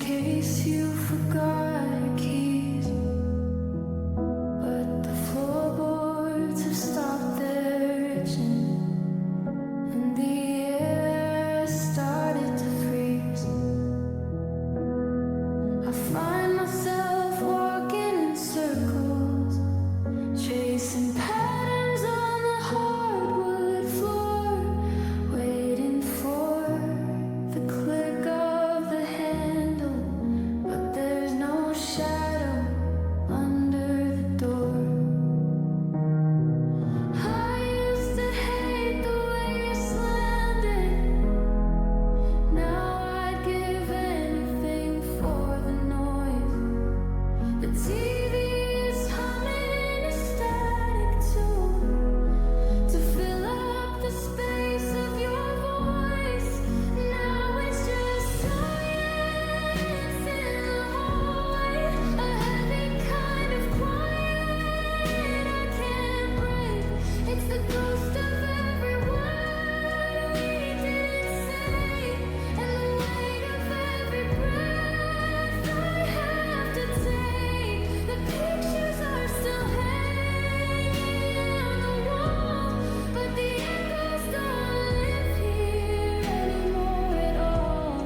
case you forgot your keys. But the floorboards have stopped their itching, and the air started to freeze. I find myself walking in circles, chasing patterns on the hardwood floor, waiting for the click of the handle, but there's no shadow under the door. I used to hate the way you slammed it. Now I'd give anything for the noise. The TV is humming a static tune to fill up the space of your voice. Now it's just silence in the hallway, a heavy kind of quiet I can't break. It's the ghost of every word we didn't say, and the weight of every breath I have to take. The pictures are still hanging on the wall, but the echoes don't live here anymore at all.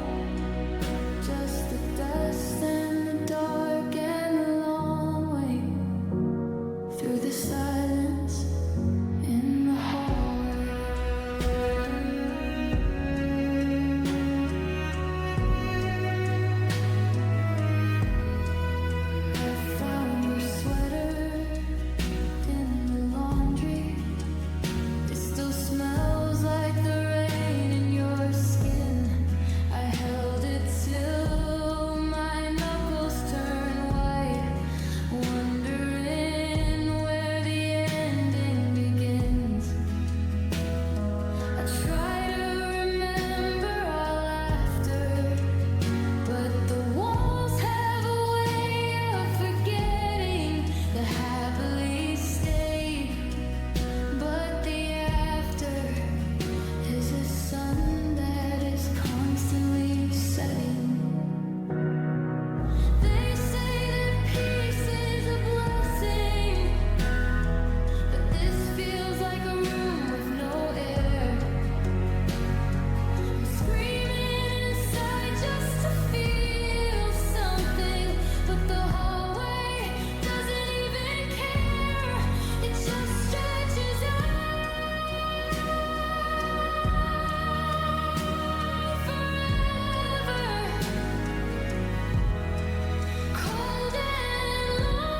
Just the dust and the dark and the long way through the silence in the hallway. I found your sweater in the laundry. It still smells like the rain in your skin. I held it till my knuckles turn white, wondering where the ending begins. I try to remember our laughter, but the walls have a way of forgetting the happily stayed. But the after is a sun that is constantly setting. They say that peace is a blessing, but this feels like a room with no air. I'm screaming inside just to feel something, but the hallway doesn't even care. It just stretches out forever, cold and long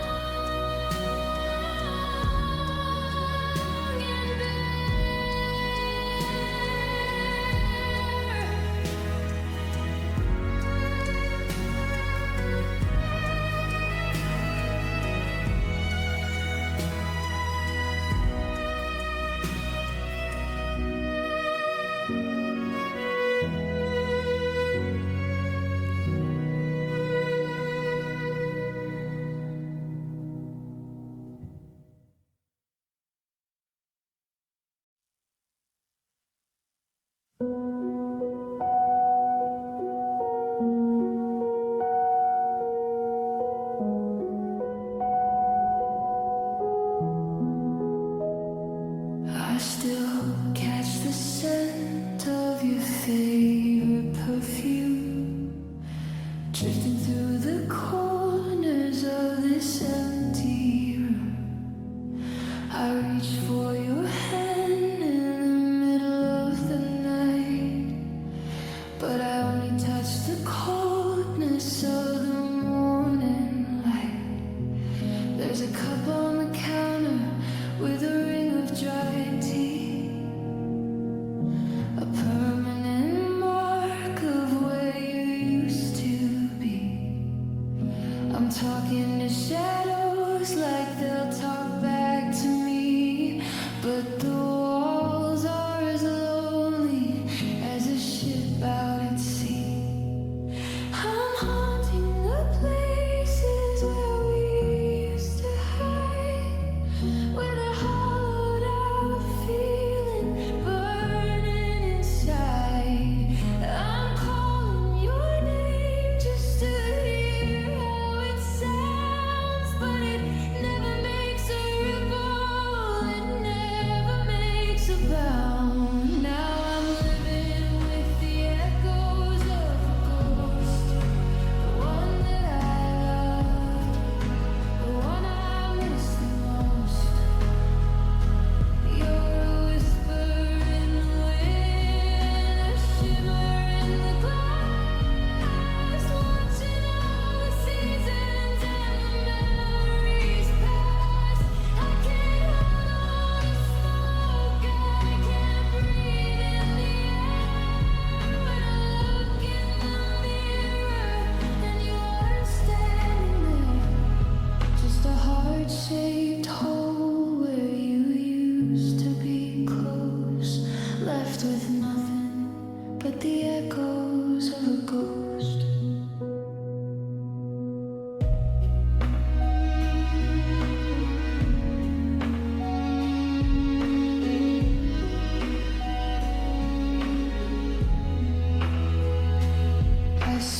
and I still catch the scent of your favorite perfume, drifting through the corners of this empty room. I reach for your hand in the middle of the night, but I only touch the coldness of the morning light. There's a cup on the counter with a ring of dry tea, a permanent mark of where you used to be. I'm talking to shadows like they'll talk back to me, but the walls are as lonely as a ship out at sea. I'm haunting the places where we used to hide, with a hollowed out feeling burning inside. I'm calling your name just to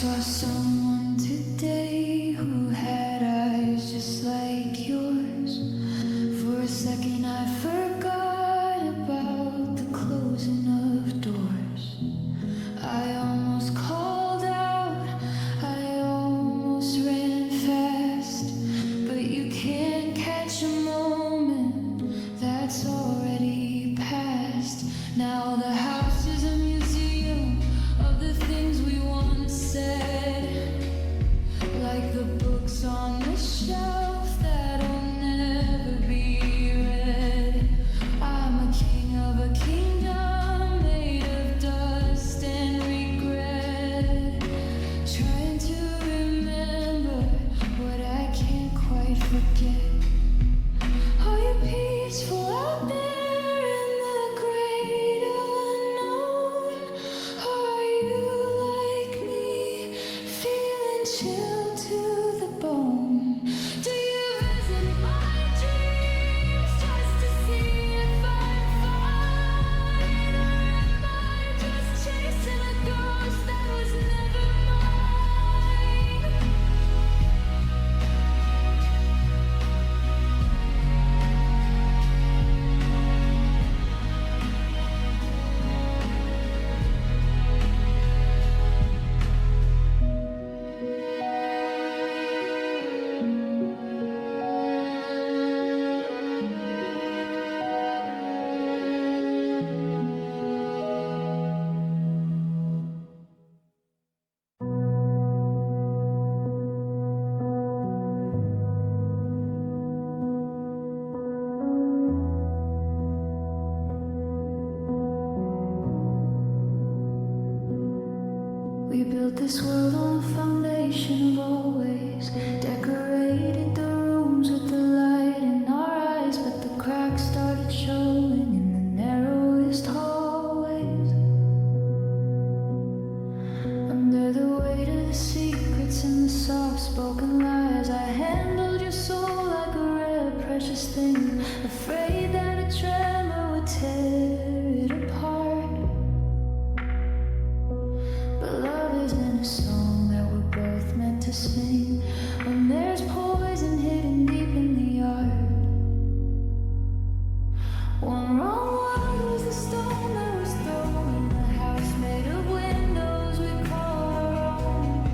saw someone today who had eyes just like yours. For a second I forgot about the closing of doors. I almost called out, I almost ran fast, but you can't catch a moment that's already past. Now the house is a museum of the things we once said, like the books on the shelf that'll never be read. I'm a king of a kingdom made of dust and regret, trying to remember what I can't quite forget. Are you peaceful out there in the great unknown? Are you like me, feeling chill to the bone? Do you visit my dreams just to see if I'm fine? Or am I just chasing a ghost that was never mine? We built this world on a foundation of always, decorated the rooms with the light in our eyes, but the cracks started showing in the narrowest hallways. Under the weight of the secrets and the soft-spoken lies, I handled your soul like a rare, precious thing, afraid that a tremor would tear it apart. But love isn't a song that we're both meant to sing, when there's poison hidden deep in the art. One wrong word was the stone that was thrown in the house made of windows we call our own.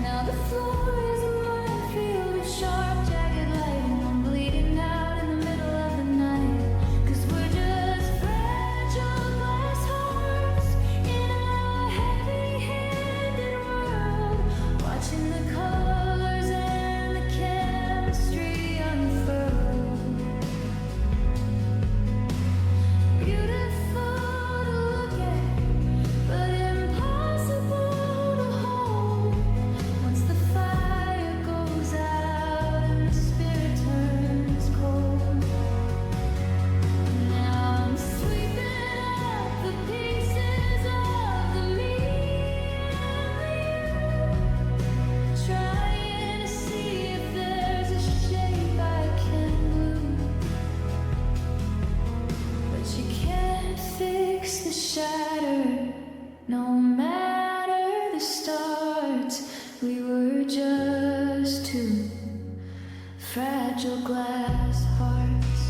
Now the floor is a minefield of sharp, jagged lighting. I'm bleeding out in the middle of the night, 'cause we're just fragile glass hearts in a heavy-handed world, watching the colors and the chemistry unfurl. Beautiful to look at, but impossible to hold. Once the fire goes out and the spirit turns cold. Now I'm sweeping up the pieces of the me and you, trying to see if there's a shape I can glue. But you can't fix the shatter, no matter the start. We were just two fragile glass hearts.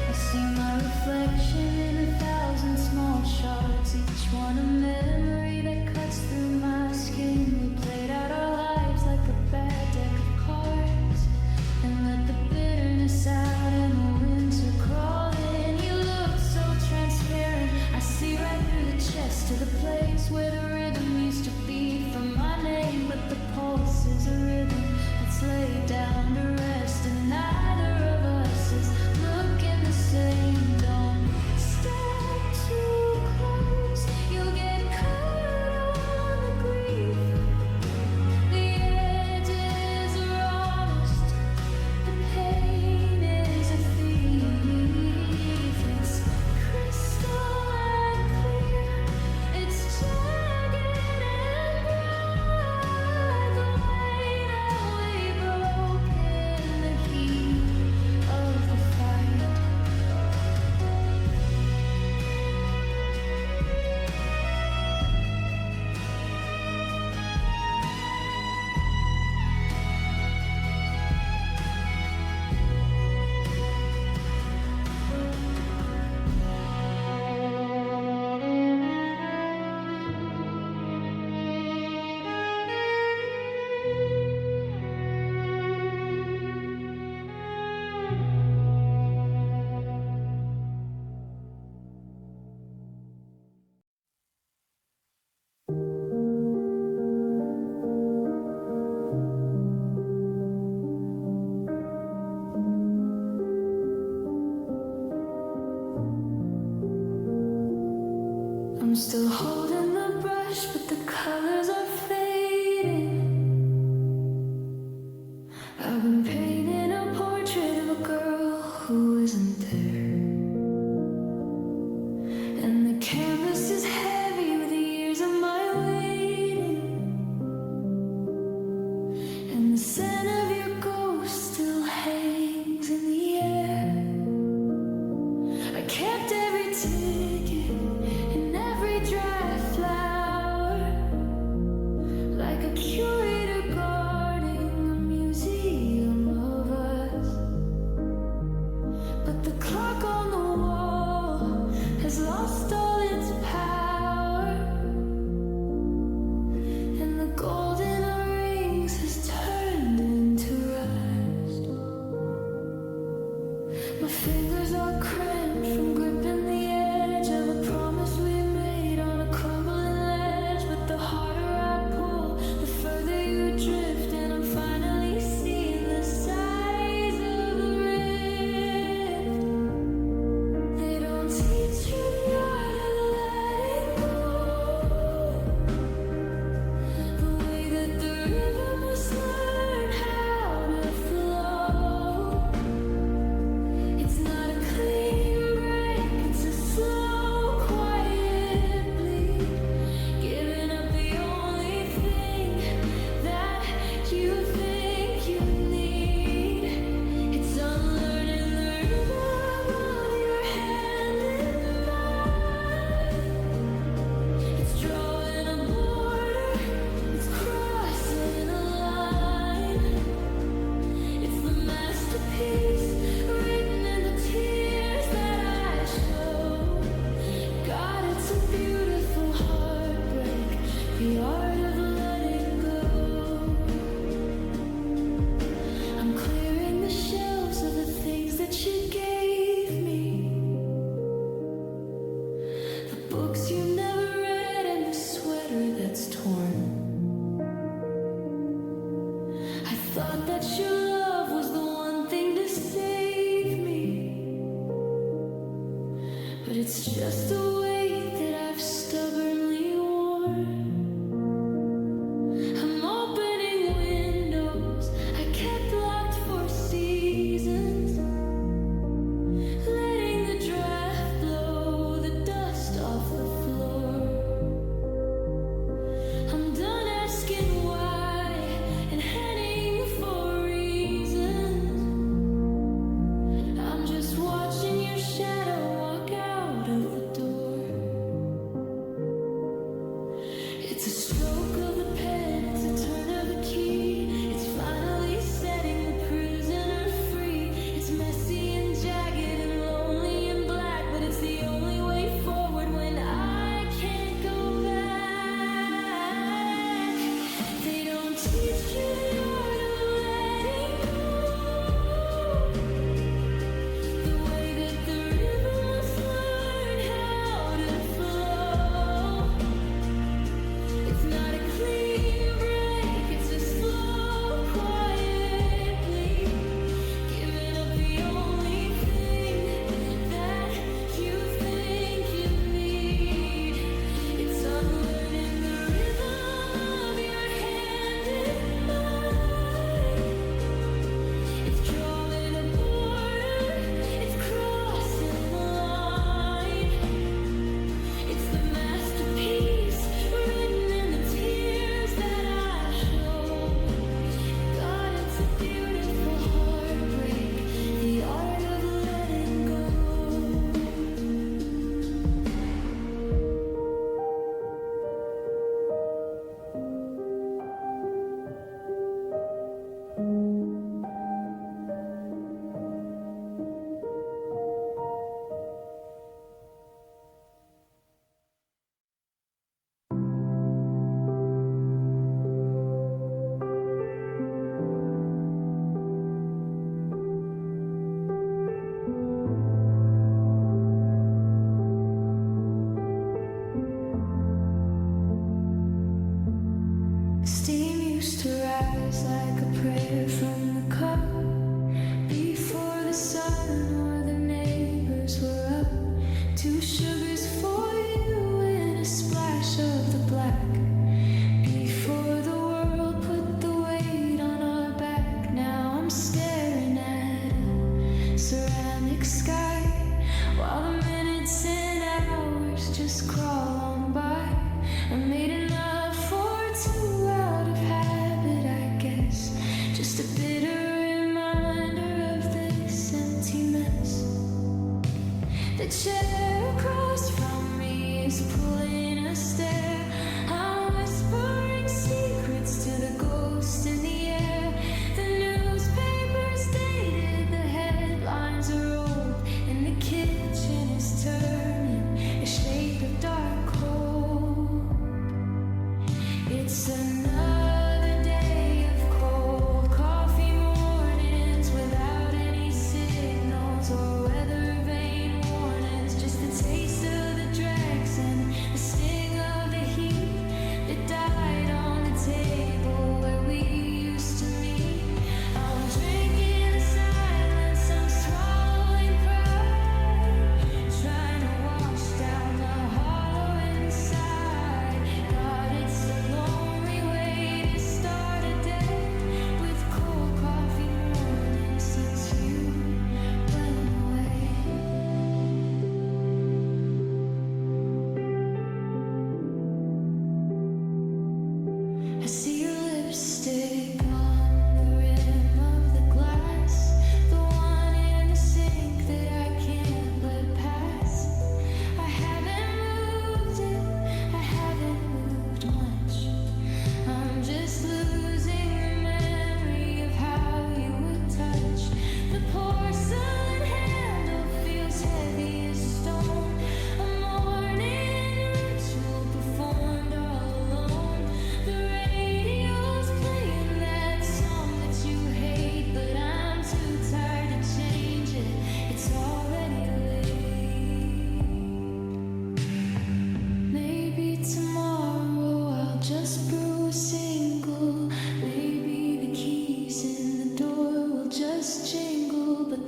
I see my reflection in 1,000 small shards, each one a memory that cuts through my skin. We played out our lives like a bad deck of cards, and let the bitterness out and the winter crawl in. You still holding the brush, but the colors are fading. I've been painting a portrait of a girl who isn't there, and the canvas is heavy with the years of my waiting, and the scent of your ghost still hangs in the air. I kept every ticket and every dry flower, like a curator guarding a museum of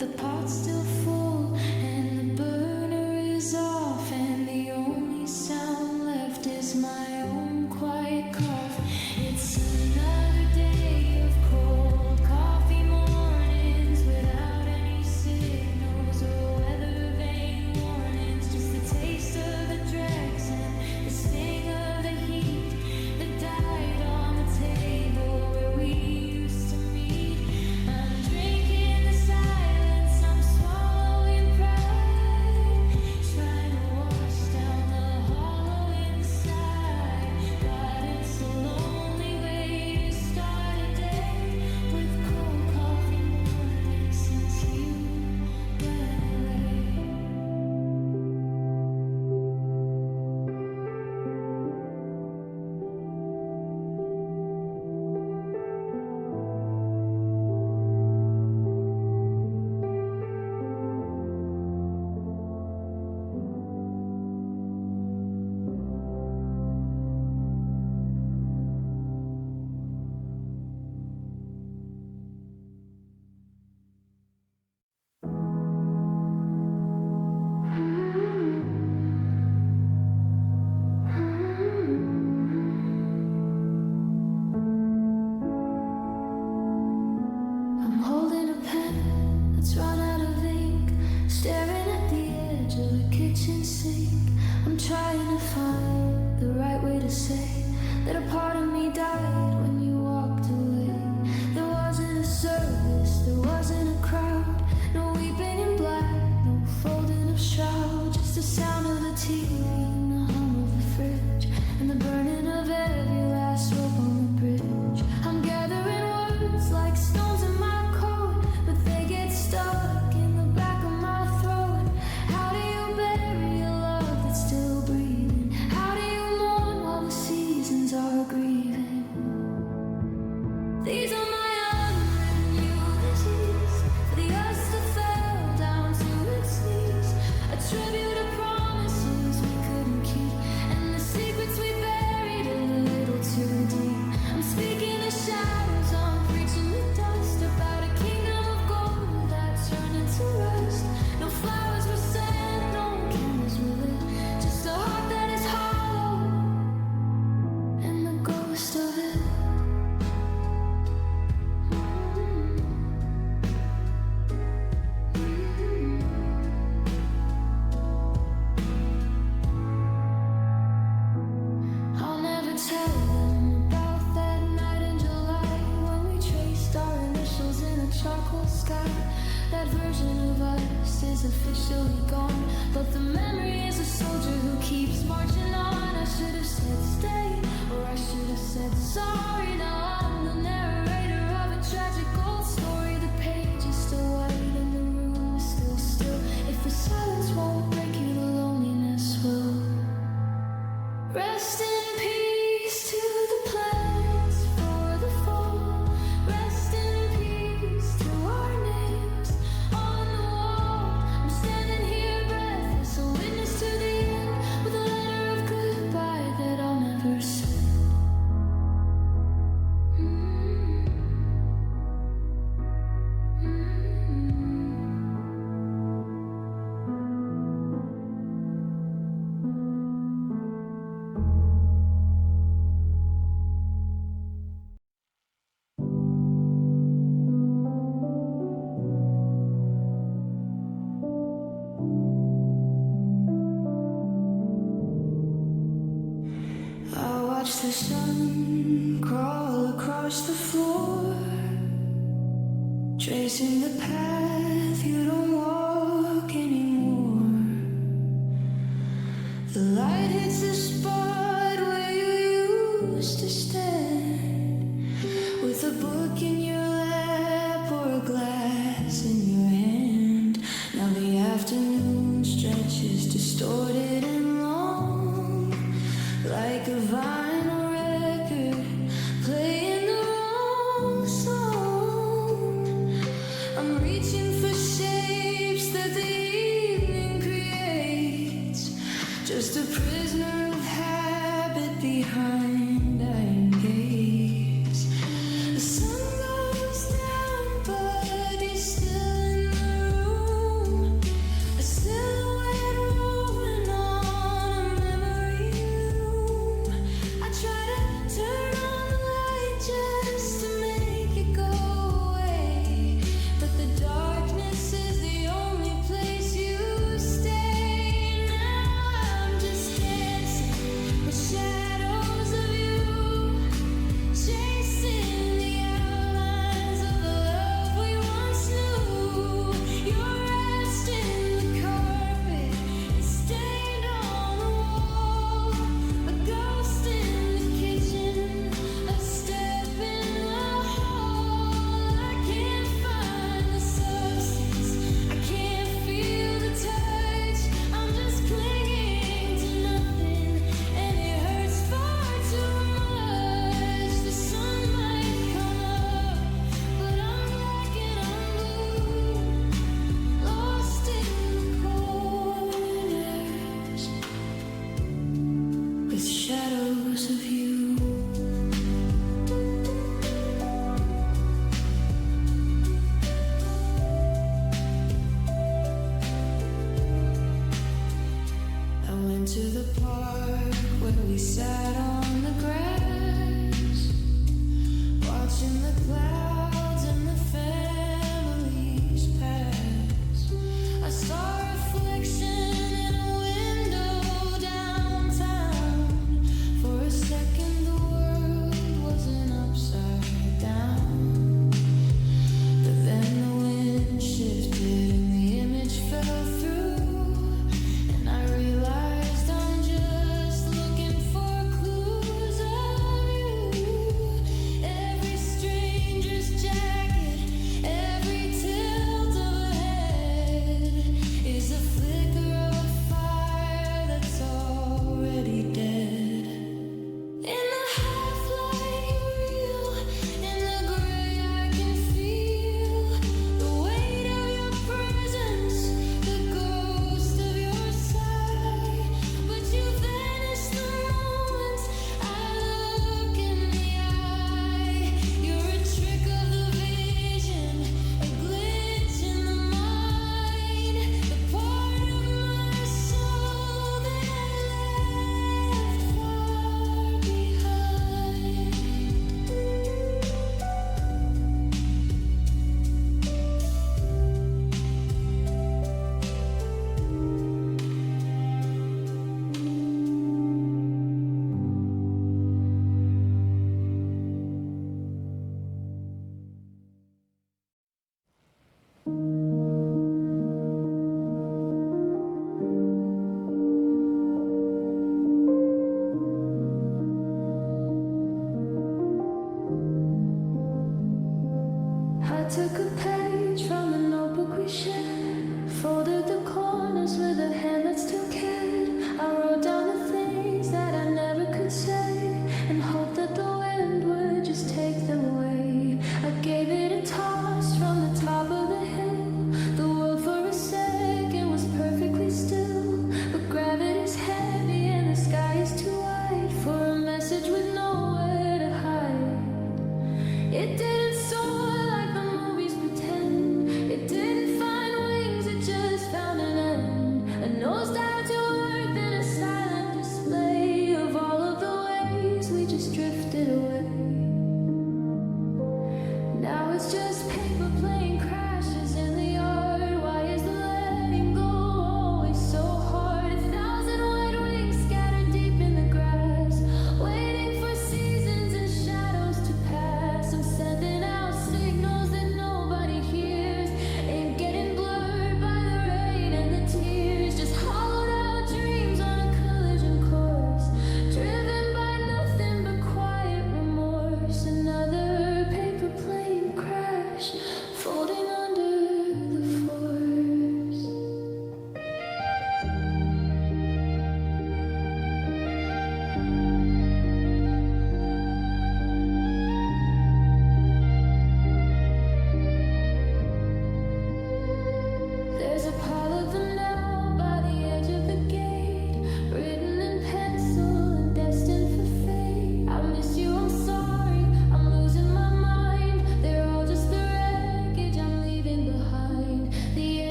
the pot's still full and the burner is off, and the only sound left is my own quiet cough. It's another day of cold coffee mornings without any signals or weather vane warnings, just the taste of the dregs and the sting of the heat that died on the table where we used to meet. I'm drinking the silence, I'm swallowing pride, trying to wash down the hollow inside. God, it's a lonely way to start a day, with cold coffee mornings since you went away. I'm holding a pen that's run out of ink, staring at the edge of a kitchen sink. I'm trying to find the right way to say that a part of me died when you walked away. There wasn't a service, there wasn't a crowd, no weeping in black, no folding of shroud, just the sound of the TV and the hum of the fridge and the burning of every last rope on the bridge. I'm gathering words like stones in my coat, but they get stuck in the back of my throat. How do you bury a love that's still breathing? How do you mourn while the seasons are grieving? These are my unwritten eulogies for the us that fell down to its knees, a tribute to promises we couldn't keep and the secrets we buried a little too deep. I'm speaking to shadows, I'm preaching to dust about a kingdom of gold that turned into rust. No flowers were sent, no candles were lit, just a heart that is hollow and the ghost of it. I'll never tell them about that night in July when we traced our initials in a charcoal sky. That version of us is officially gone, but the memory is a soldier who keeps marching on. I should have said stay, or I should have said sorry. Now I'm the narrator of a tragic old story. The page is still white and the room is still still. If the silence won't break you, the loneliness will. Rest in peace to the plans for the fall. Rest in peace to our names on the wall. I'm standing here breathless, a witness to the end, with a letter of goodbye that I'll never send. I watch the sun crawl across the floor, tracing the path you don't walk anymore. The light hits the spot where you used to stand, with a book in your lap or a glass in your hand. Now the afternoon stretches distorted and long, like a vinyl record playing the wrong song. I'm reaching for shapes that the evening creates, just a prisoner of habit.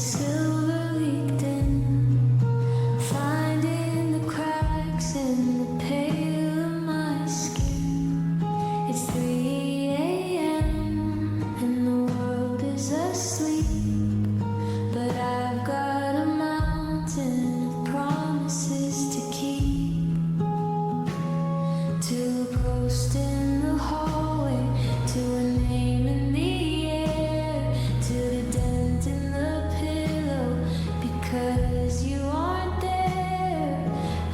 the silver leaked in, finding the cracks in the pale of my skin. It's 3 a.m. and the world is asleep, but I've got a mountain of promises to keep. To a post in the hallway, to a name in the air, to the dent in the pillow, because you aren't there.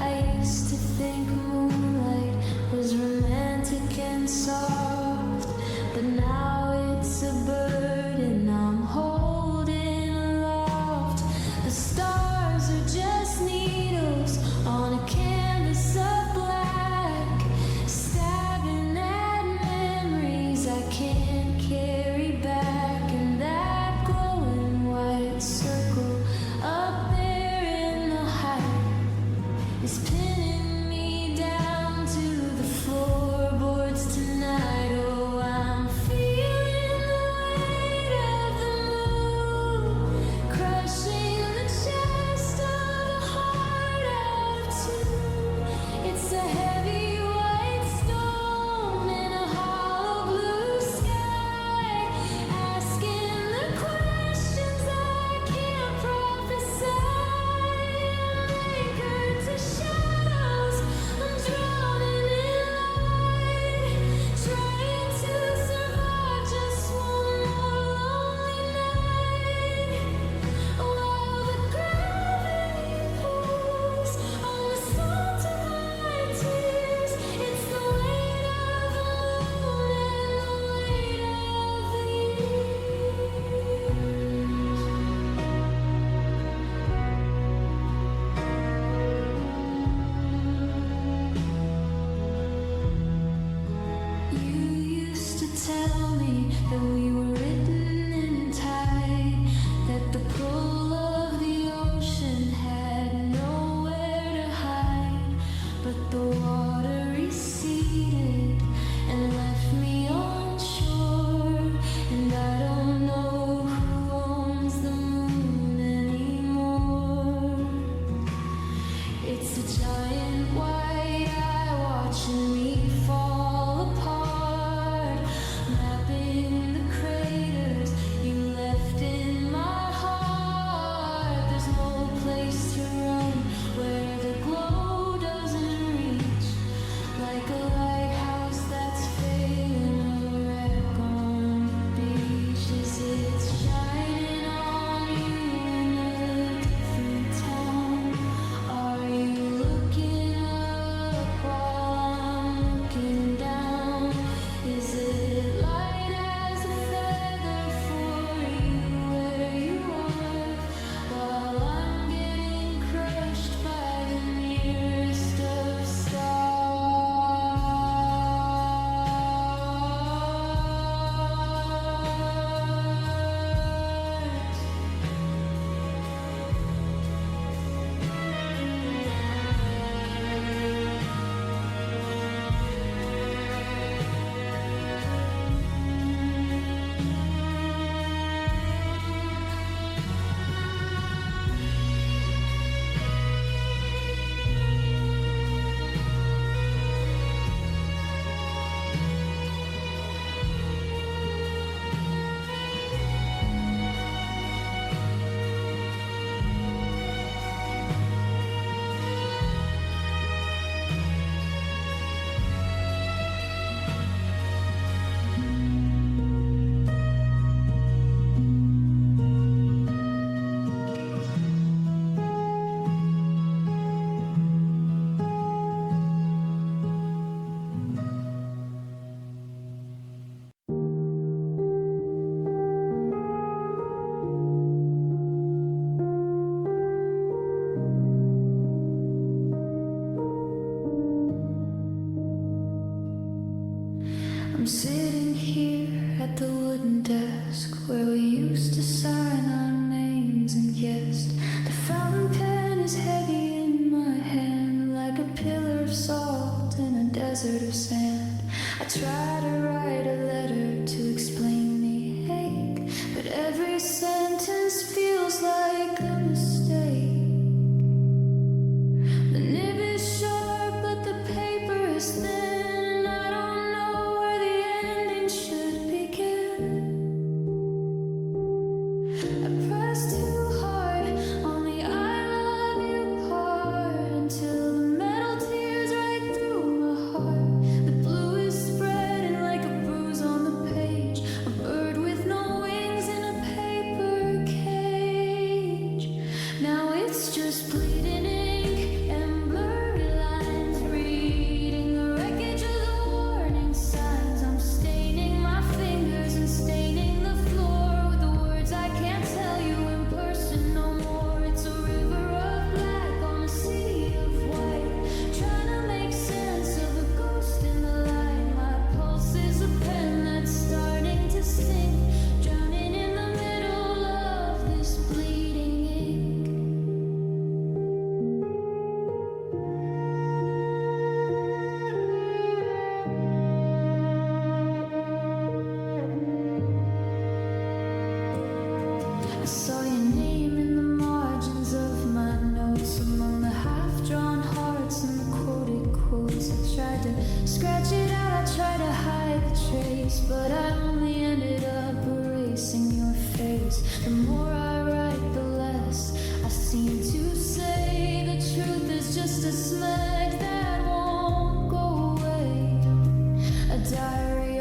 I used to think moonlight was romantic and soft, but now it's a burden I'm holding aloft. The stars are just needles on a canvas of black, stabbing at memories I can't carry back. And that glowing white circle up there in the height is pinning me down to the floorboards tonight. Oh, I'm feeling the weight of the moon, crushing the chest of a heart out of tune. It's a heavy white stone in a hollow blue sky, asking the questions I can't prophesy. I'm anchored to shadows, I'm drowning in light, trying to survive just one more lonely night. While the gravity pulls on the salt of my tears, it's the weight of the moon and the weight of the years. You used to tell me that we were written in time, that the pull of the ocean had nowhere to hide, but the water receded and left me on shore, and I don't know who owns the moon anymore. It's a giant white eye watching me fall apart, mapping the craters you left in my heart. There's no place to run where the glow doesn't reach, like a lighthouse that's failing a wreck on the beach. Is it shining on you in a different town? Are you looking up while I'm looking down? Is it light as a feather for you where you are, while I'm getting crushed by the nearest of I'm sitting here at the wooden desk where we used to sign our names and guessed. The fountain pen is heavy in my hand, like a pillar of salt in a desert of sand. I try to write a letter to explain the ache, but every sentence feels like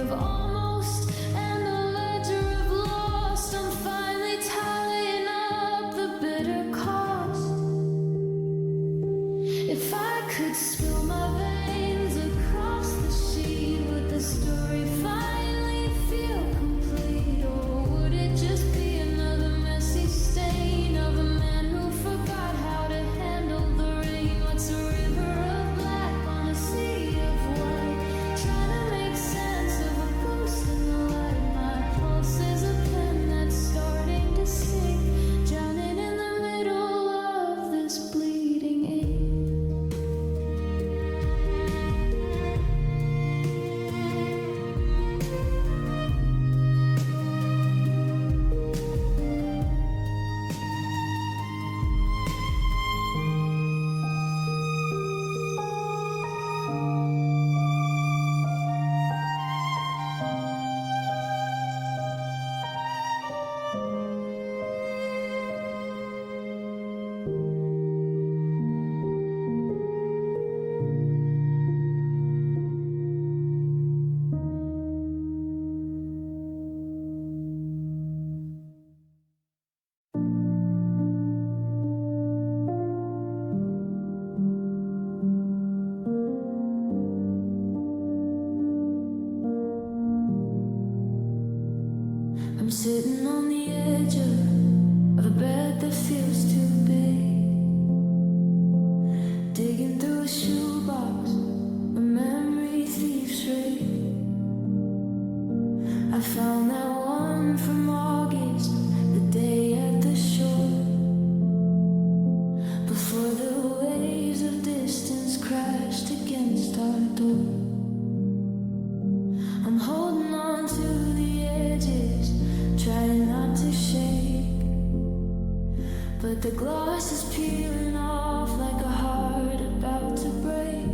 of almost and the ledger of lost. I'm finally tallying up the bitter cost. If I could spill my veins across the sheet, would the story finally feel complete? Or would it just be another messy stain of a man who forgot how to handle the rain? What's a river of black on a sea of white? Trying to make sense of a ghost in the light. My pulse is a pen that's starting to sink, drowning in the middle of this bleeding ink. I'm sitting on the edge of a bed that feels too big, digging through a shoebox where memory thieves raid. I found that one from August, the day at the shore, before the waves of distance crashed against our door. I'm holding on to the edges, trying not to shake, but the glass is peeling off like a heart about to break.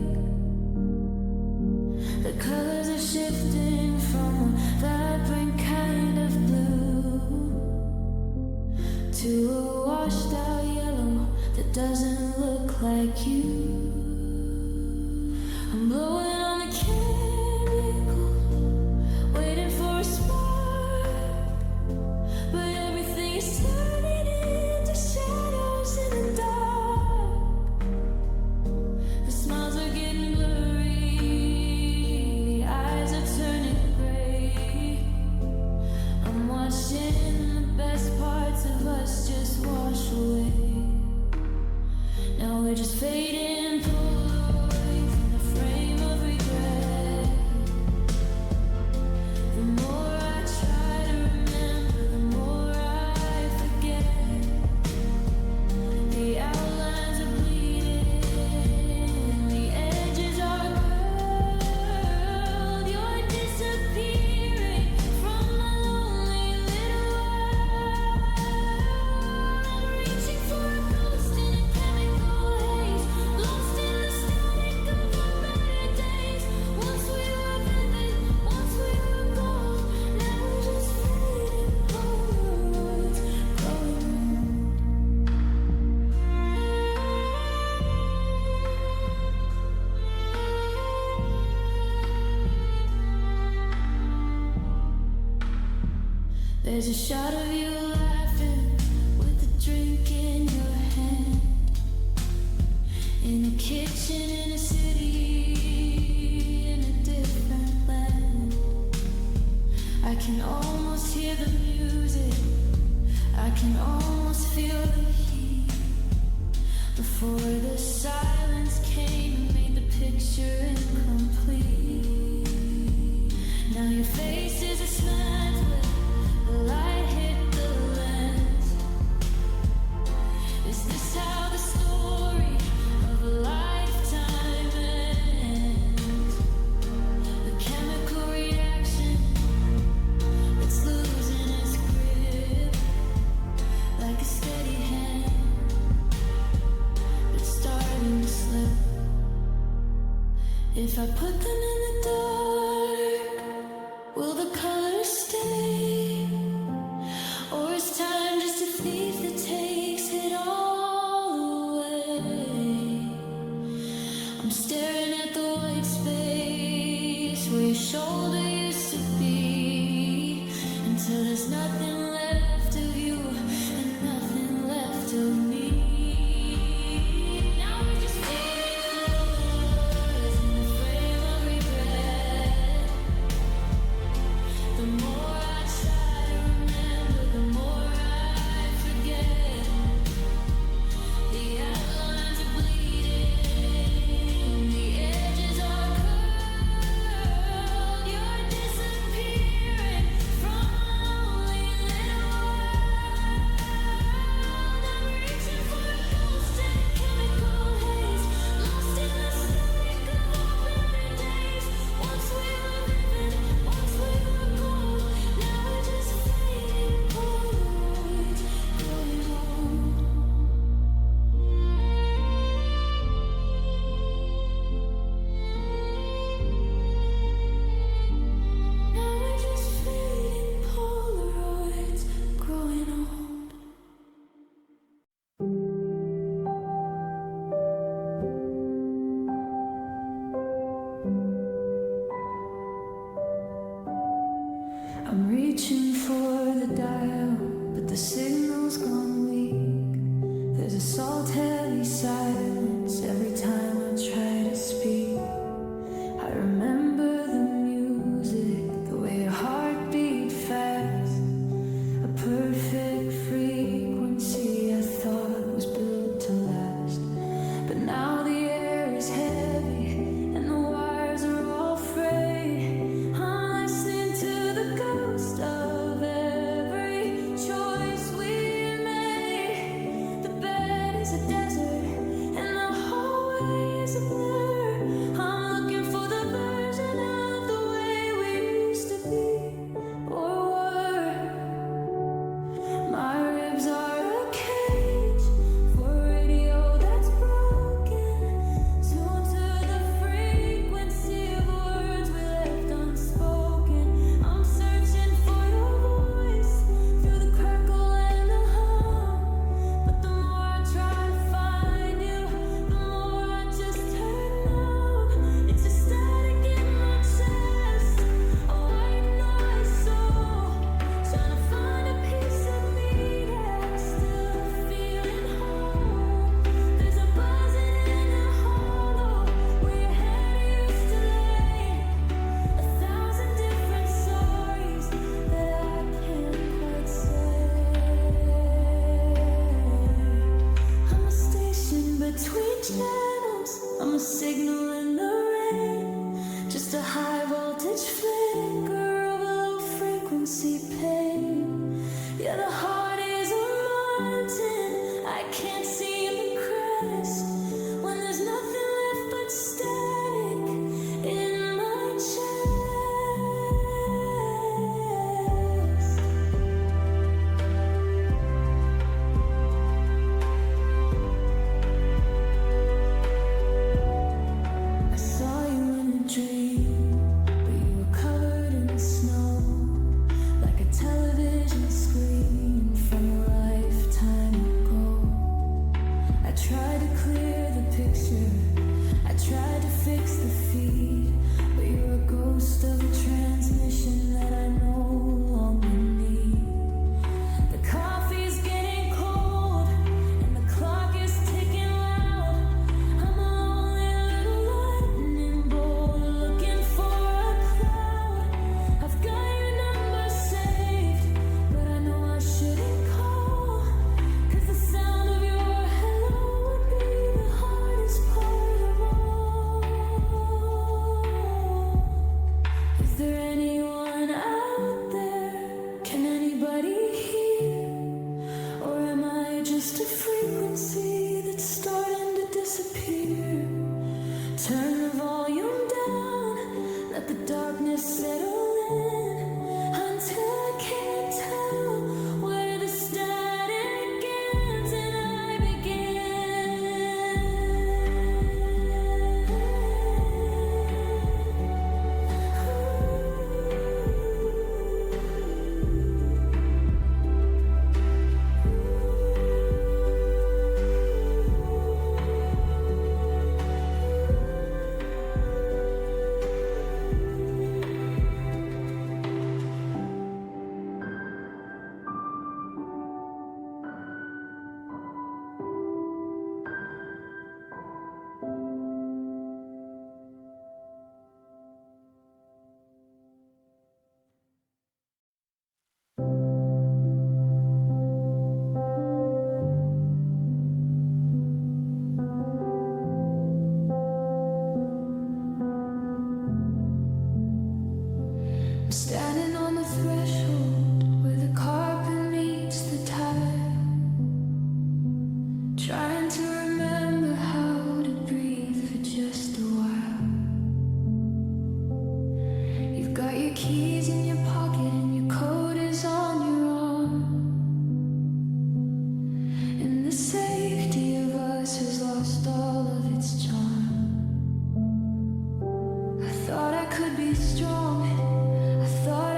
The colors are shifting from a vibrant kind of blue to a washed out yellow that doesn't look like you. I'm blowing on the chemicals, waiting for a spark, but everything is turning into shadows in the dark. The smiles are getting blurry, the eyes are turning gray. I'm watching the best parts of us just wash away. Now we're just fading Polaroids in a frame of regret. The more I try to remember, the more I forget. The outlines are bleeding, the edges are curled. You're disappearing from my lonely little world. I'm reaching for a ghost in a chemical haze, lost in the static of the better days. Once we were vivid, once we were gold, now we're just fading Polaroids, growing old. There's a shot of you laughing with a drink in your hand, in a kitchen in a city, in a different land. I can almost hear the music, I can almost feel the heat. Before the silence came and made the picture incomplete. Now your face is a slant where the light hit the lens. Is this how the story of a lifetime ends? The chemical reaction that's losing its grip, like a steady hand that's starting to slip. If I put them in the dark, will the colors stay? I'm reaching for the dial, but the signal's gone weak. There's a salt-heavy silence every time I try to speak. I remember the music, the way your heart beat fast. A perfect frequency I thought was built to last. But now the air is heavy and the wires are all frayed. I'm listening to the ghost of every choice we made. The bed is a desert and the hallway is a blur. I'm looking for the version of the way we used to be or were. My ribs are a cage for a radio that's broken. Tuned to the frequency of words we left unspoken. I'm searching for your voice through the crackle and the hum. But the more I try to find you, the more I just turn numb. It's a static in my chest, a white noise soul, trying to find a piece of me that's still feeling whole. There's a buzzing in the hollow where your head used to lay. 1,000 different stories that I can't quite say. I'm a station between channels, I'm a signal in the rain, just a high voltage flicker of a low frequency pain. Yeah, the heart is a mountain I can't seem to crest when there's nothing left but static in my chest. I saw you in a dream, but you were covered in snow, like a television screen from a lifetime ago. I tried to clear the picture, I tried to fix the feed, but you're a ghost of a transmission that I no longer need. The coffee's getting cold and the clock is ticking loud. I'm a lonely little lightning bolt looking for a cloud. I've got your number saved, but I know I shouldn't call, 'cause the sound of your hello would be the hardest part of all. Is there anyone out there? Can anybody hear? Or am I just a frequency that's starting to disappear? Turn the volume down, let the darkness settle in, until I can't tell where the static ends and I begin. I'm standing on the threshold where the carpet meets the tile, trying to remember how to breathe for just a while. You've got your keys in your pocket and your coat is on your arm, and the safety of us has lost all of its charm. I thought I could be strong, I thought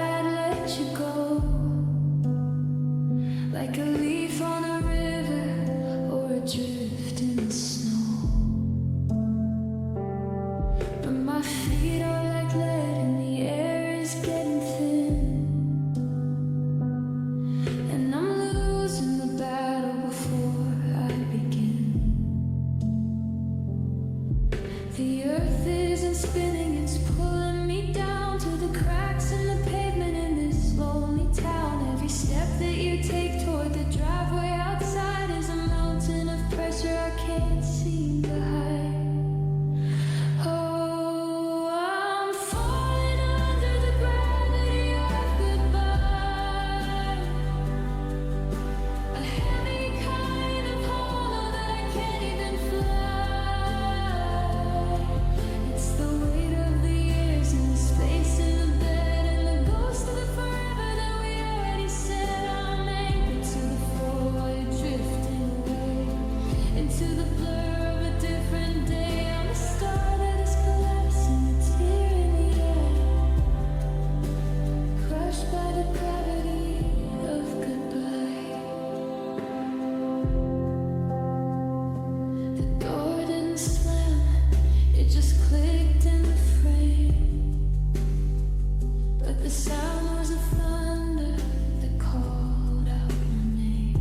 sound was the thunder that called out my name.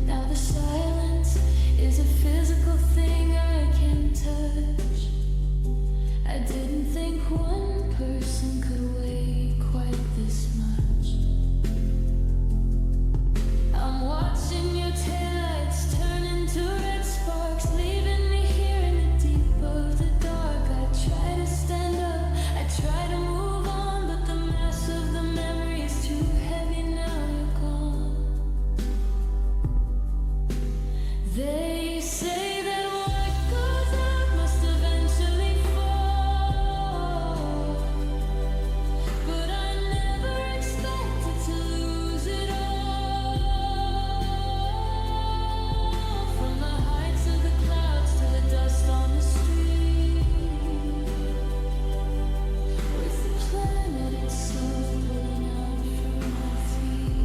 Now the silence is a physical thing I can touch. I didn't think one person could weigh quite this much. I'm watching your taillights turn into red sparks, leaving me here in the deep of the dark. I try to stand up, I try to move on, but the mass of the memory is too heavy. Now you're gone. They say that what goes up must eventually fall, but I never expected to lose it all. From the heights of the clouds to the dust on the street, with the planet itself pulling out from my feet.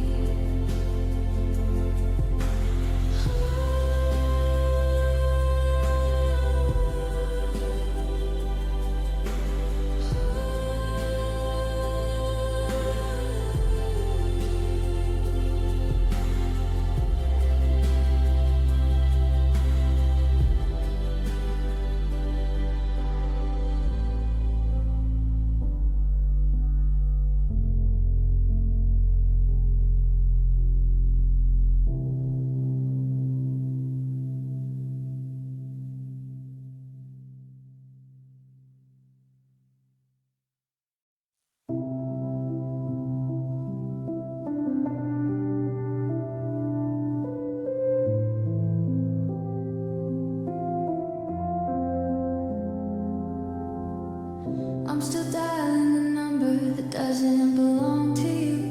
I'm still dialing the number that doesn't belong to you,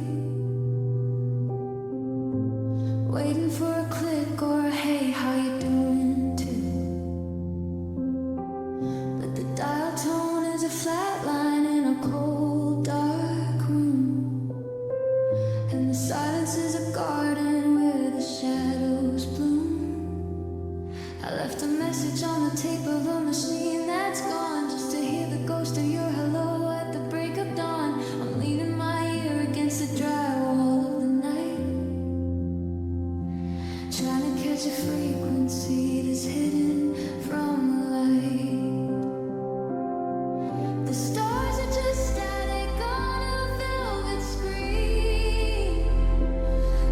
waiting for a click or a hey, how you doing too. But the dial tone is a flat line in a cold, dark room, and the silence is a garden where the shadows bloom. I left a message on the tape of a machine that's gone, just to hear the ghost of your hello at the break of dawn. I'm leaning my ear against the drywall of the night, trying to catch a frequency that's hidden from the light. The stars are just static on a velvet screen,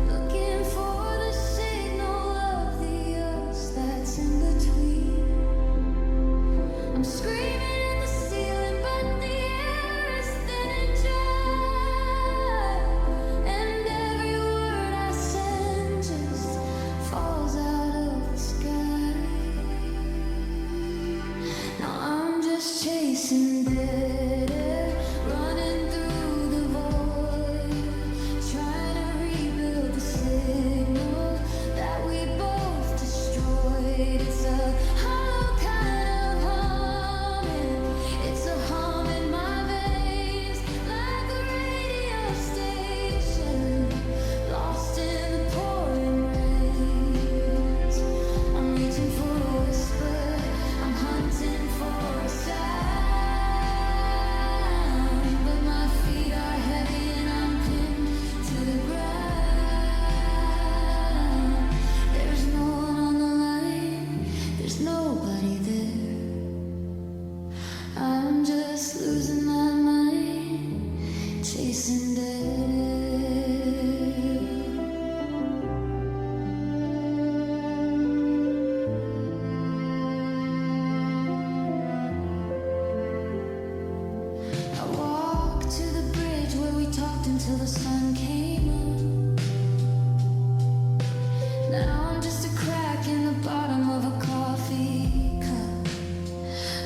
looking for the signal of the us that's in between. I'm screaming in the ceiling, but the air is thin and dry, and every word I send just falls out of the sky. Now I'm just chasing dead air, running through the void, trying to rebuild the signal that we both destroyed. It's a hollow kind of humming, it's a hum in my veins, like a radio station lost in the pouring rains. I'm reaching for a whisper, I'm hunting for a sound, but my feet are heavy and I'm pinned to the ground. There's no one on the line, there's nobody there. I'm just losing my mind, chasing dead air. I walked to the bridge where we talked until the sun came up. Now I'm just a crack in the bottom of a coffee cup.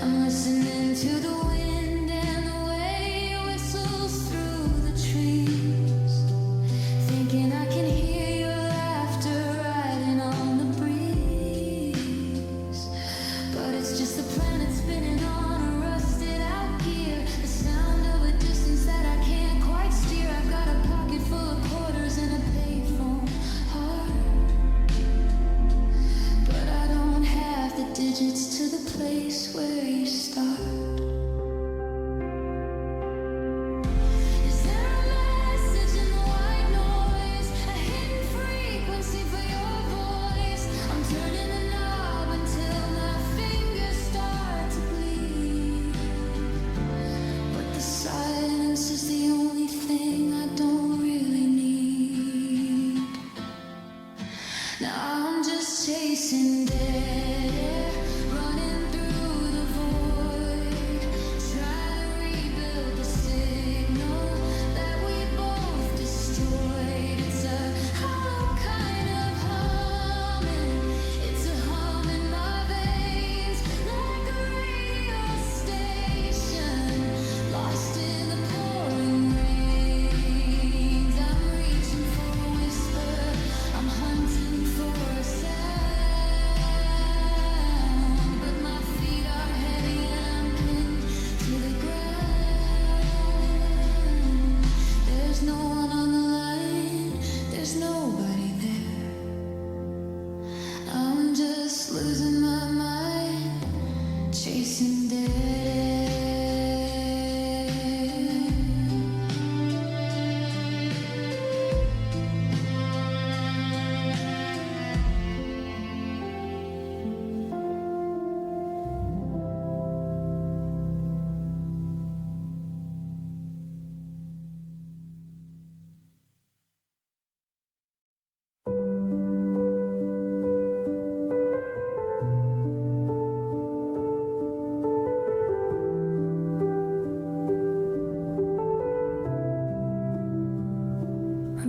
I'm listening to the wind and the way it whistles through the trees, thinking I can hear your laughter riding on the breeze. But it's just the planet spinning on a rusted out gear, the sound of a distance that I can't quite steer. I've got a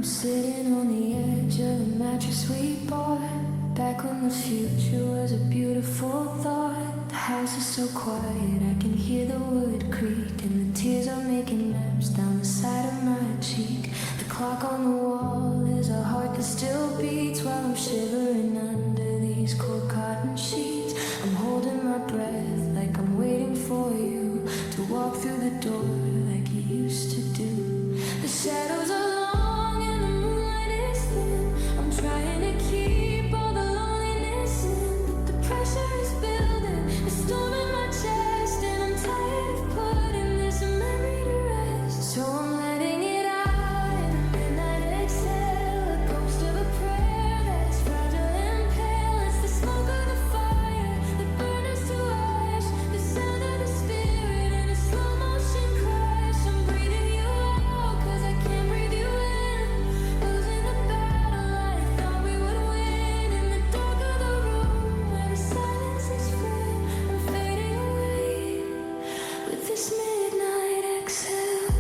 Sitting on the edge of the mattress we bought back when the future was a beautiful thought. The house is so quiet, I can hear the wood creak, and the tears are making maps down the side of my cheek. The clock on the wall is a heart that still beats while I'm shivering under these cold cotton sheets. I'm holding my breath like I'm waiting for you to walk through the door like you used to do. The shadows are long and the moonlight is thin. I'm trying to keep all the loneliness in, but the pressure is building. The storm in my chest, and I'm tired of putting this memory to rest. So I'm letting it out in a midnight exhale, a ghost of a prayer that's fragile and pale. It's the smoke of the fire that burns us to ash, the sound of the spirit in a slow motion crash. I'm breathing you out 'cause I can't breathe you in, losing the battle I thought we would win. In the dark of the room where the silence is free, I'm fading away with this midnight exhale.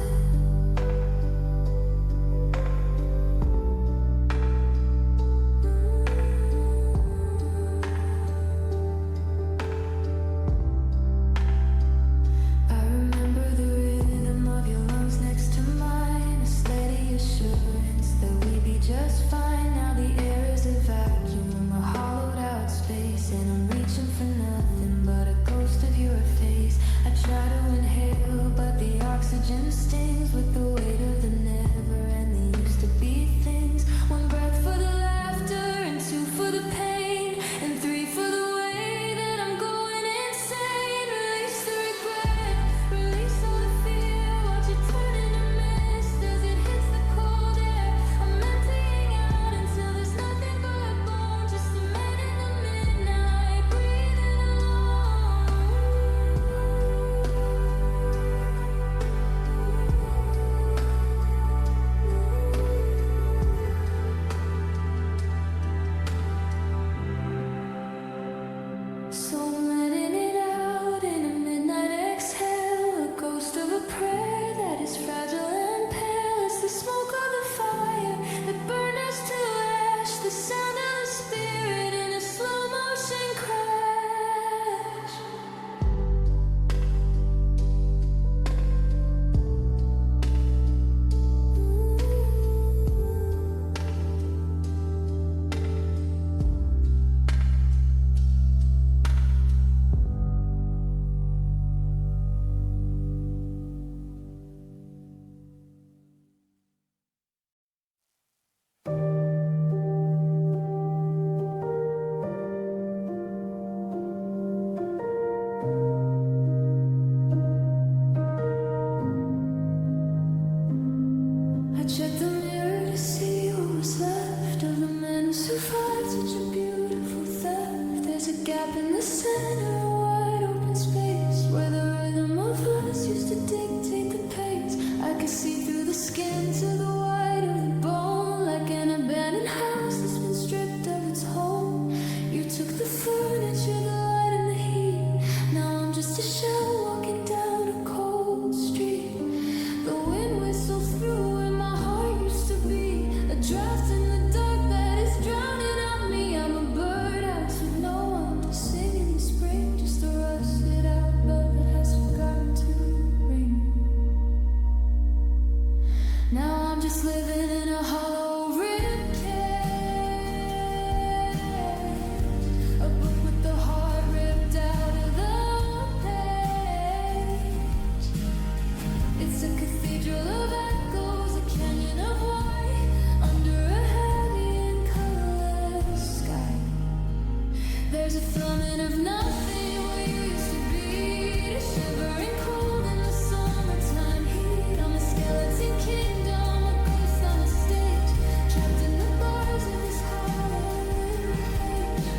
I remember the rhythm of your lungs next to mine, a steady assurance that we'd be just fine. Now the air is a vacuum, a hollowed out space, and I'm reaching for nothing but a ghost of your face. I try to inhale, but the oxygen stings with the weight of the never, and they used to be things. One breath for the laughter, and two for the pain, and three for the way that I'm going insane. Release the regret, release all the fear, watch it turn into mist as it hits the cold air. I'm emptying out until there's nothing but bone, just a man in the midnight, breathing alone. So I'm letting it out in a midnight exhale, a ghost of a prayer that is fragile and pale. It's the smoke of the fire that burned us to ash, the sound of the spirit in a slow motion crash. I checked the mirror to see what was left of the man who survived such a beautiful theft. There's a gap in the center, a wide open space where the rhythm of us used to dictate the pace. I could see through the skin to the white of the bone, like an abandoned house that's been stripped of its home. You took the furniture, the light and the heat. Now I'm just a shell walking down a cold street. The wind whistles through where my heart used to be, a draft in the dark that is drowning out me. I'm a birdhouse with no one to sing in the spring, just a rusted out bell that has forgotten to ring. Now I'm just living in a hollow ribcage, a book with the heart ripped out of the page. It's a cathedral of echoes, a canyon of white, under a heavy and colorless sky. There's a filament of nothing where you used to be, a shivering cold in the summertime heat. I'm a skeleton kingdom, a ghost on a stage, trapped in the bars of this hollow ribcage.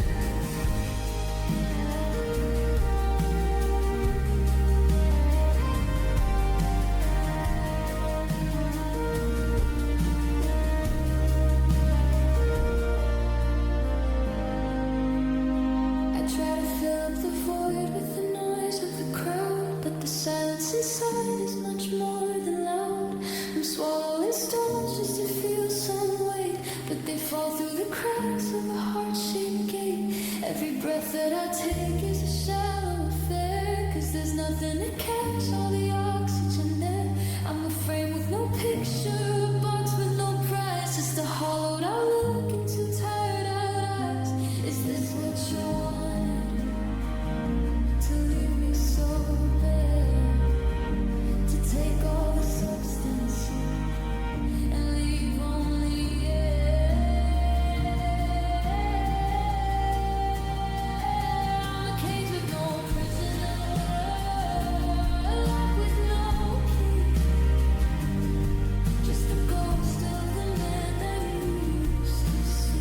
nothing to catch all the oxygen there. I'm a frame with no picture, a box with no price, just a hollowed out look into tired eyes. Is this what you wanted? To leave me so bare, to take all the substance and leave only air. I'm a cage with no prisoner, a lock with no key, just a ghost of the man that you used to see.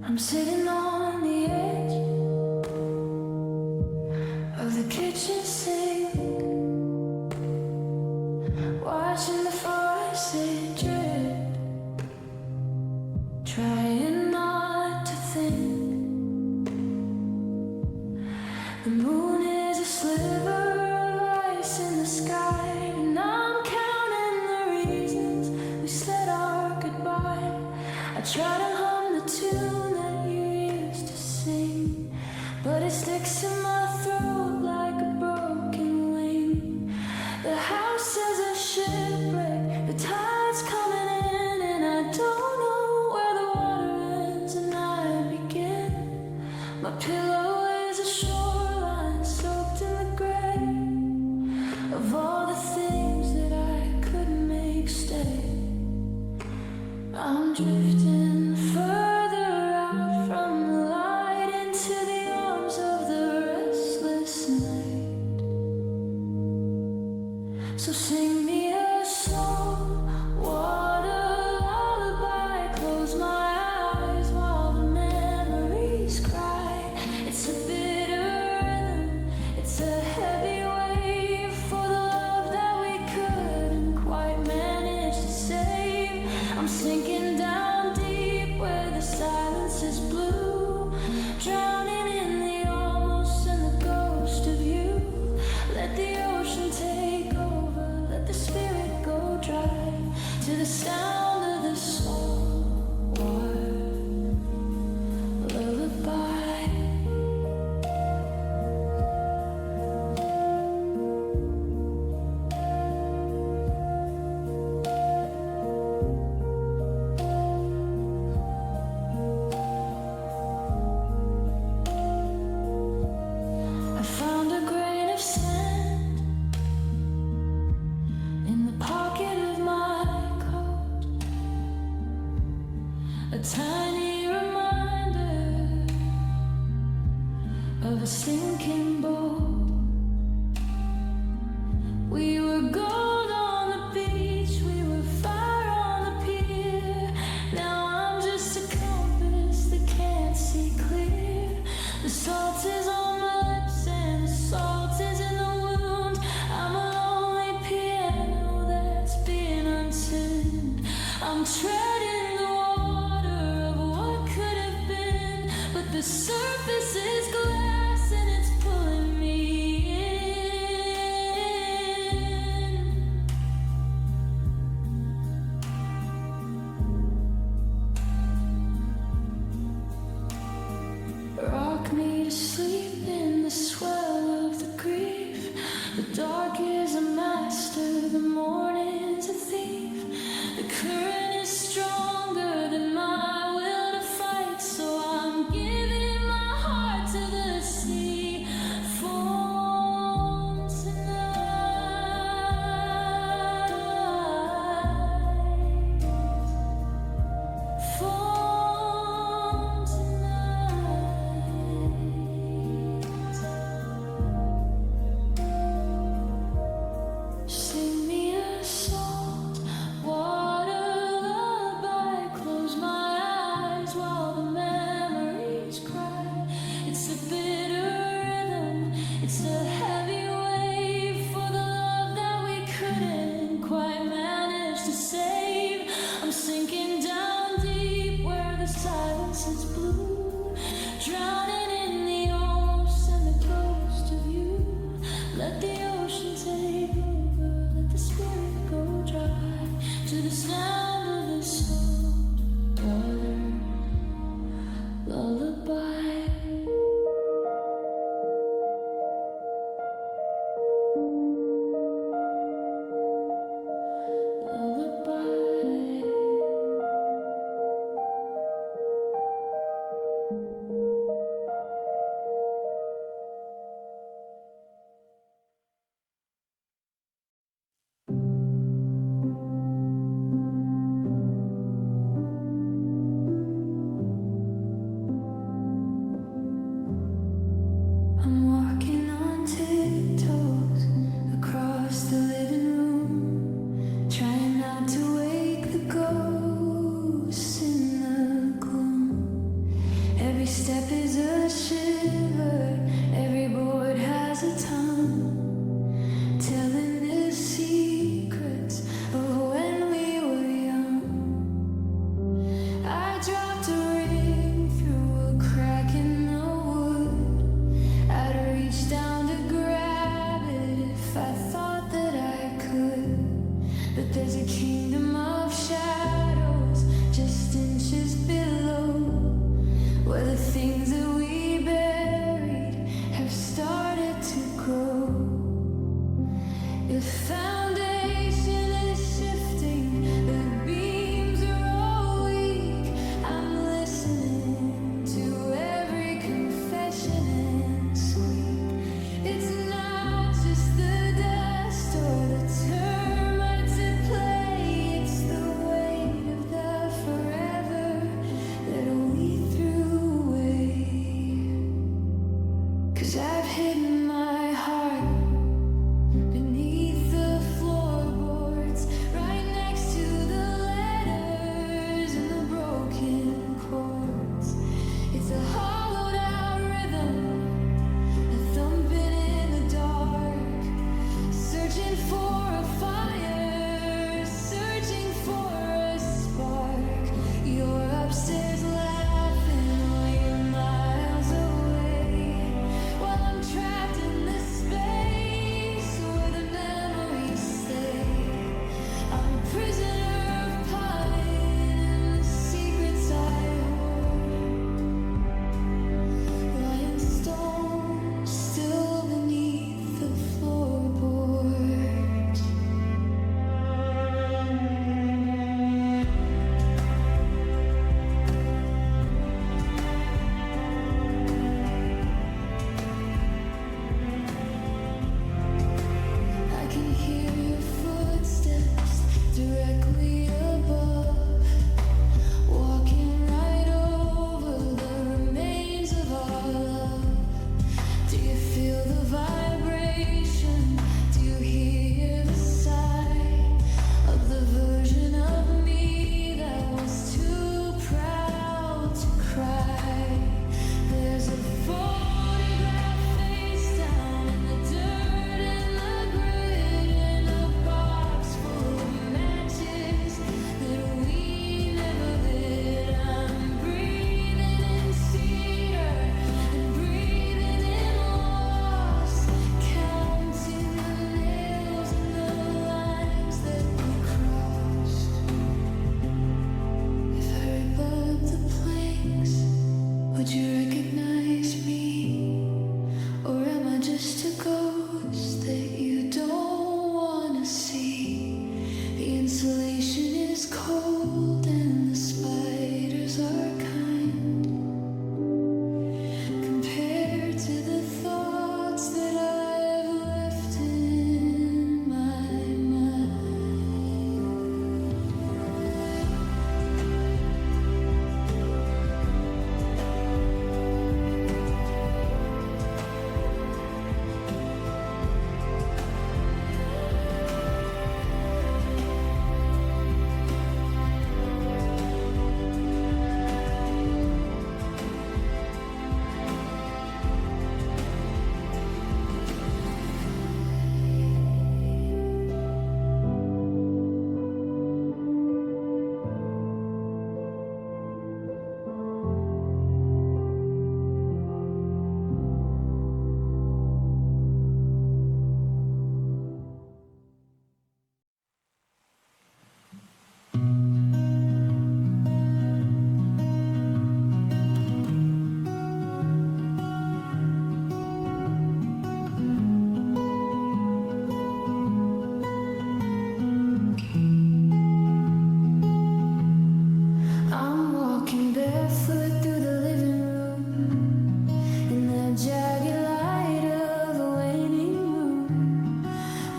I'm sitting on the edge of the kitchen sink, watching the faucet drip, trying not to think. The moon is a sliver of ice in the sky, and I'm counting the reasons we said our goodbye. I try to hum the tune that you used to sing, but it sticks in my throat like a broken wing. The house is a shipwreck, the tide's coming in, and I don't know where the water ends and I begin. My pillow is a shoreline soaked in the gray of all the things that I couldn't make stay. I'm drifting further out from the light into the arms of the restless night. So sing me a song, water lullaby. Close my eyes while the memories cry. It's a bitter rhythm, it's a heavy wave for the love that we couldn't quite manage to save. I'm sinking down deep where the silence is blue, drowning in the almost and the ghost of you. Let the ocean take over, let the spirit go dry to the sound of the saltwater lullaby. I found a grain of sand in the pocket of my coat, a tiny reminder of a sinking boat. We were gold on the beach, we were fire on the pier. Now I'm just a compass that can't see clear. The salt is on my lips and the salt is in the wound. I'm a lonely piano that's being untuned. I'm treading the water of what could have been, but the surface is glass and it's pulling me in. Rock me to sleep in the swell of the grief. The dark There's a kingdom of shadows just inches below, where the things that we buried have started to grow. If foundation is shifting, the beams are all weak. I'm listening to every confession and squeak. It's not just the dust or the termites at play, it's the weight of the forever that we threw away. 'Cause I've hidden my heart beneath the floorboards, right next to the letters and the broken chords. It's a hollowed out rhythm, a thumping in the dark, searching for a fire, searching for a spark. You're upstairs laughing while you're miles away, while I'm trapped in this space where the memories stay. I'm a prisoner of pine and the secrets I hold, lying stone still beneath the floorboards. I can hear your footsteps directly above, walking right over the remains of our love. Do you feel the vibration? Do you hear the sigh of the version of me that was too proud to cry? There's a photograph face down in the dirt and the grit, in a box full of matches that we never lit. I'm breathing in cedar and breathing in loss, counting the nails and the lines that we crossed. If I rip up the planks, would you recognize me? Or am I just a ghost that you don't wanna see? The insulation is cold and the spiders are kind, compared to the thoughts that I've left in my mind. I'm walking barefoot through the living room in the jagged light of a waning moon.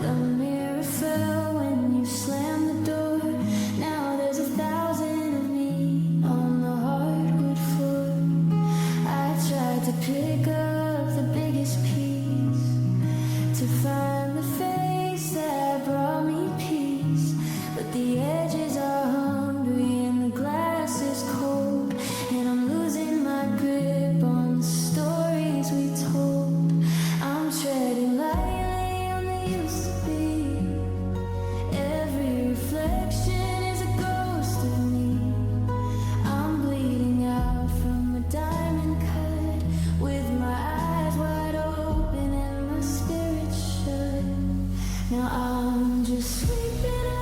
The mirror fell when you slammed the door. Now there's 1,000 of me on the hardwood floor. I tried to pick up the biggest piece to find the face that brought me peace, but the edges are hungry and the glass is cold, and I'm losing my grip on the stories we told. I'm treading lightly on the used to be. Every reflection is a ghost of me. I'm bleeding out from a diamond cut, with my eyes wide open and my spirit shut. Now I'm just sweeping up.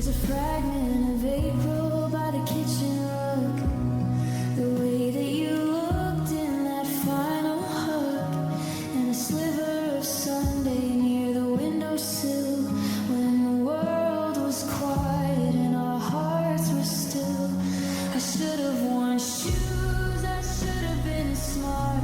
There's a fragment of April by the kitchen rug. The way that you looked in that final hug, and a sliver of Sunday near the windowsill, when the world was quiet and our hearts were still. I should have worn shoes, I should have been smart,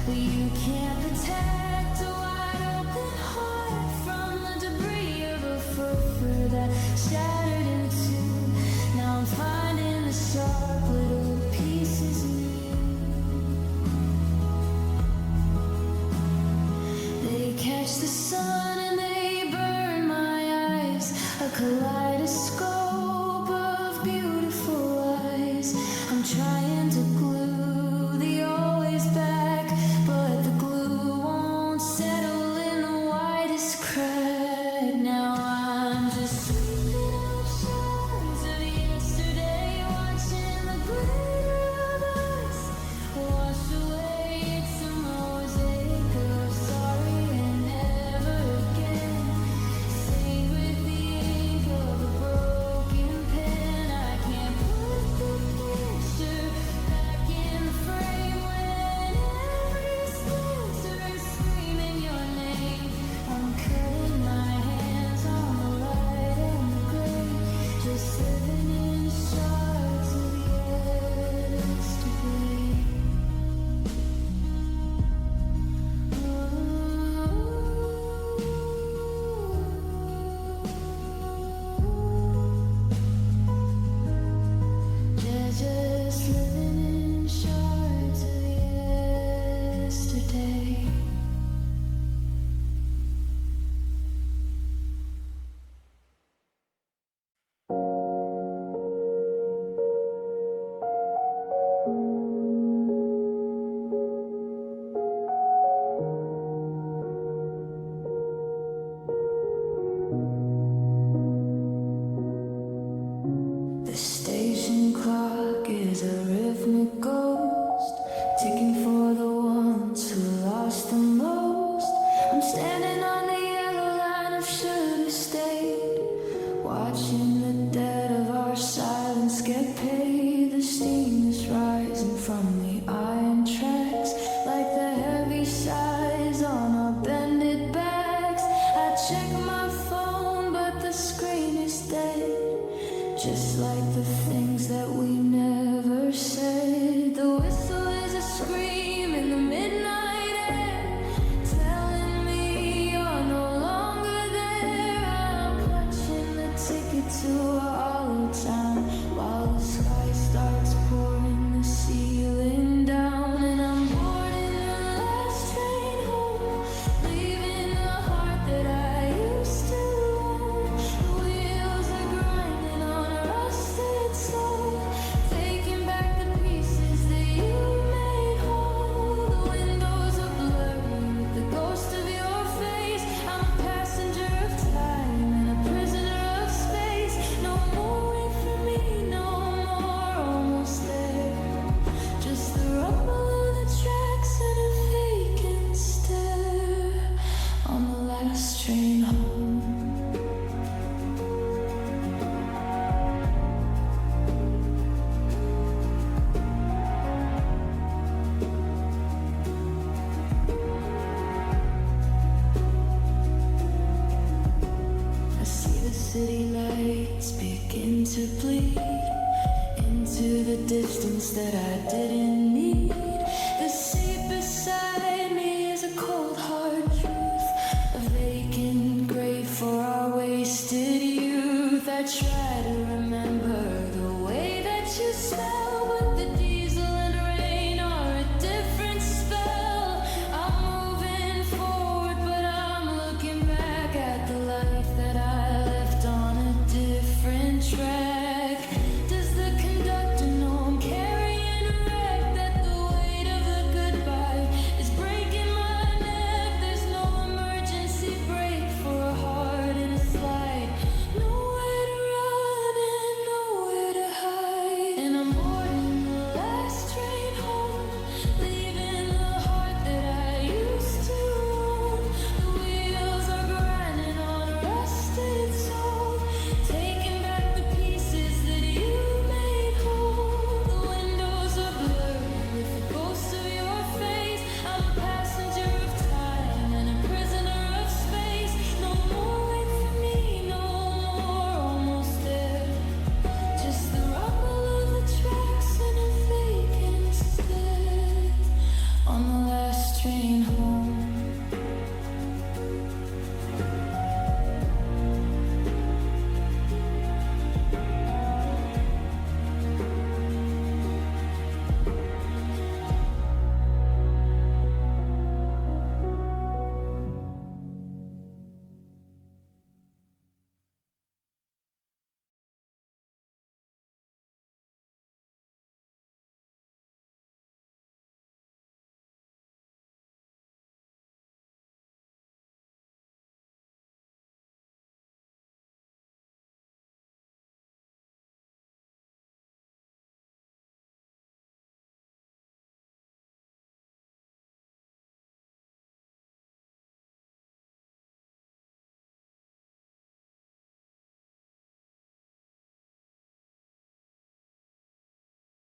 but you can't protect a wide open heart from the debris of a fur that shattered in two. Now I'm finding the sharp little pieces in you. They catch the sun and they burn my eyes, a kaleidoscope of beautiful eyes. I'm trying to glue the always back, but the glue won't settle in the widest crack. Now I'm just sweeping up shards of yesterday, watching the glitter of us wash away. It's a mosaic of sorry and never again, stained with the ink of a broken pen. I can't put the picture back in the frame when every splinter is screaming your name. I'm cutting my hands on the light and the gray, just living in shards of yesterday. Just living in shards of yesterday. The station clock is a rhythmic ghost, ticking for the ones who lost the most. I'm standing on the yellow line of should have stayed, watching the dead of our silence get paid. The steam is rising from the iron tracks, like the heavy sighs on our bended backs. I check my phone, but the screen is dead, just like the things that we never said. The whistle is a scream in the midnight air, telling me you're no longer there. I'm clutching the ticket to a hollow town, while the sky starts pouring the ceiling down. And I'm boarding the last train home, leaving the heart that I used to own. The wheels are grinding on a rusted soul, taking back the pieces that you made whole. The windows are blurry with the ghost of your face. I'm a passenger of time and a prisoner of space. No more wait for me, no more almost there. Just the rumble of the tracks and a vacant stare on the last train home. I see the city lights begin to bleed into the distance that I didn't